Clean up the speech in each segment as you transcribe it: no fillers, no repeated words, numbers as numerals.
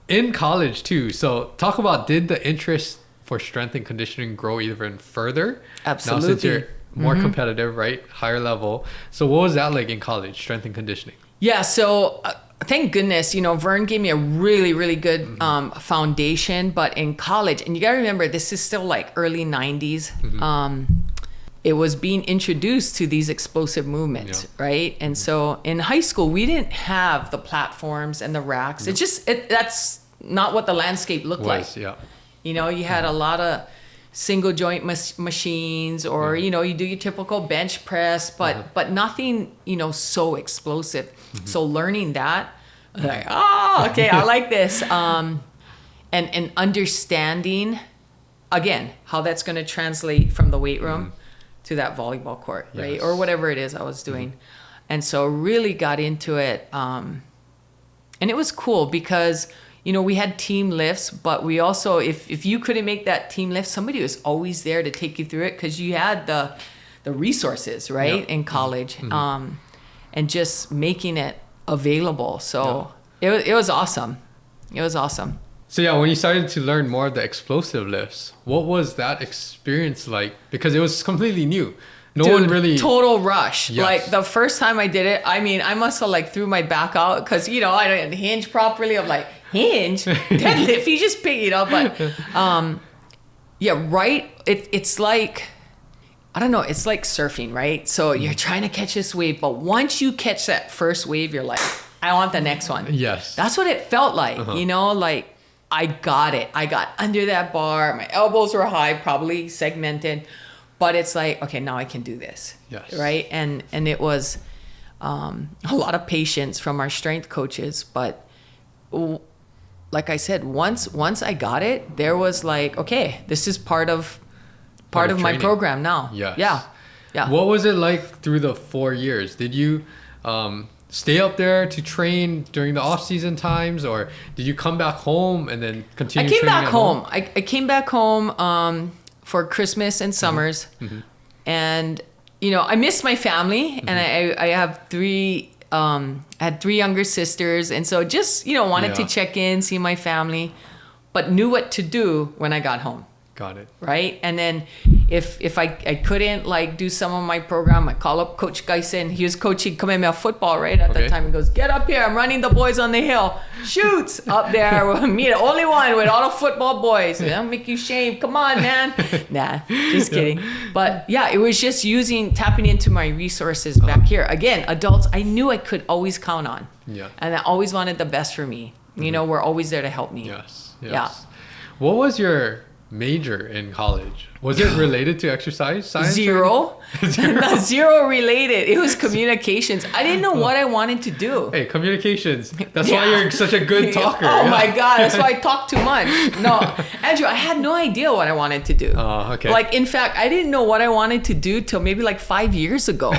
in college too. So talk about, did the interest for strength and conditioning grow even further? Absolutely. Now since you're more competitive, right? Higher level. So what was that like in college, strength and conditioning? Yeah. So thank goodness, Vern gave me a really, really good foundation. But in college, and you got to remember, this is still like early 90s. It was being introduced to these explosive movements, right? And so in high school, we didn't have the platforms and the racks. That's not what the landscape looked like. Yeah. You had a lot of single joint machines, or you do your typical bench press, but nothing so explosive. So learning that, like, okay, I like this, and understanding again how that's going to translate from the weight room to that volleyball court, right? Or whatever it is I was doing. And so really got into it, and it was cool because we had team lifts, but we also, if you couldn't make that team lift, somebody was always there to take you through it because you had the resources, right, in college, and just making it available. So it was awesome. It was awesome. So yeah, when you started to learn more of the explosive lifts, what was that experience like? Because it was completely new. No one really... Total rush. Yes. Like the first time I did it, I mean, I must have like threw my back out because, I didn't hinge properly. I'm like, hinge? Deadlift, you just pick it up. But right? It's like, I don't know, it's like surfing, right? So you're trying to catch this wave, but once you catch that first wave, you're like, I want the next one. Yes. That's what it felt like, like I got it. I got under that bar. My elbows were high, probably segmented. But it's like, okay, now I can do this. Yes. Right? And it was a lot of patience from our strength coaches. But like I said, once I got it, there was like, okay, this is part of my program now. Yes. Yeah. What was it like through the 4 years? Did you stay up there to train during the off-season times, or did you come back home and then continue training at home? I came back home for Christmas and summers. And, I missed my family, and I have I had 3 younger sisters. And so just, wanted to check in, see my family, but knew what to do when I got home. Got it. Right. And then if I couldn't like do some of my program, I call up Coach Geisen. He was coaching Kamehameha football, right? At that time, he goes, get up here. I'm running the boys on the hill. Shoots up there. Me, the only one with all the football boys. I'll make you shame. Come on, man. Nah, just kidding. But yeah, it was just tapping into my resources back here. Again, adults, I knew I could always count on. Yeah. And I always wanted the best for me. We're always there to help me. Yes. Yeah. What was your major in college? Was it related to exercise science? Zero. Zero related. It was communications. I didn't know what I wanted to do. Hey, communications. That's why you're such a good talker. My God. That's why I talk too much. No, Andrew, I had no idea what I wanted to do. Oh, okay. Like, in fact, I didn't know what I wanted to do till maybe like 5 years ago.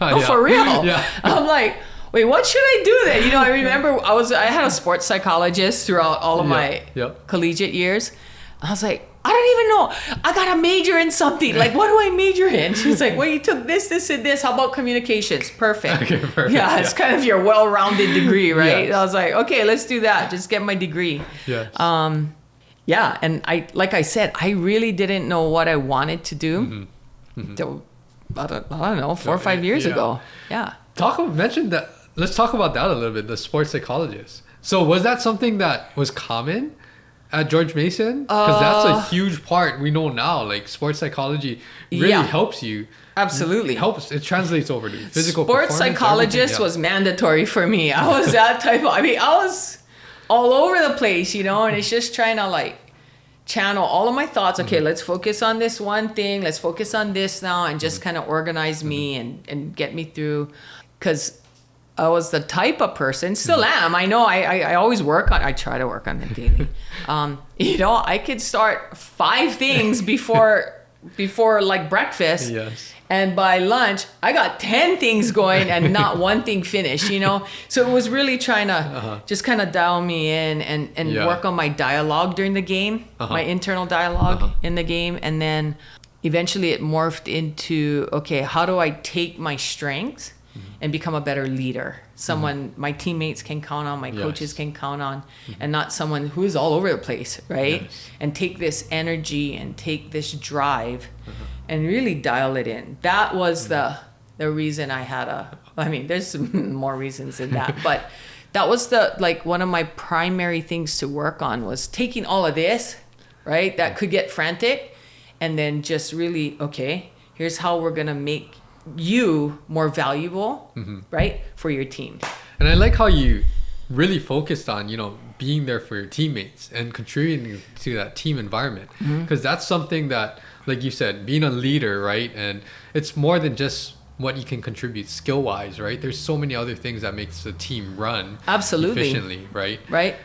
No, for real. Yeah. I'm like, wait, what should I do then? I remember I had a sports psychologist throughout all of my collegiate years. I was like, I don't even know. I got a major in something. Like, what do I major in? She's like, well, you took this, and this. How about communications? Perfect. Okay, perfect. Yeah, it's kind of your well-rounded degree, right? Yes. I was like, okay, let's do that. Just get my degree. Yes. Yeah, and like I said, I really didn't know what I wanted to do. I don't know, 4 or 5 years ago. Yeah. Mention that. Let's talk about that a little bit. The sports psychologist. So was that something that was common at George Mason? Because that's a huge part. We know now, like sports psychology really helps you. Absolutely. It translates over to physical sports psychologist was mandatory for me. I was that type of, I was all over the place, and it's just trying to like channel all of my thoughts. Okay, let's focus on this one thing. Let's focus on this now, and just kind of organize me and get me through. Because I was the type of person, still am. I know I always I try to work on it daily. I could start 5 things before like breakfast. Yes. And by lunch, I got 10 things going and not one thing finished, So it was really trying to just kind of dial me in and work on my dialogue during the game, my internal dialogue in the game. And then eventually it morphed into, okay, how do I take my strengths and become a better leader. Someone my teammates can count on, my Yes. coaches can count on, and not someone who is all over the place, right? Yes. And take this energy and take this drive and really dial it in. That was the reason I had there's some more reasons than that, but that was one of my primary things to work on was taking all of this, right? That could get frantic, and then just really, okay, here's how we're going to make you more valuable, right? For your team. And I like how you really focused on, being there for your teammates and contributing to that team environment. Because that's something that, like you said, being a leader, right? And it's more than just what you can contribute skill-wise, right? There's so many other things that makes the team run Absolutely. efficiently, right? Right.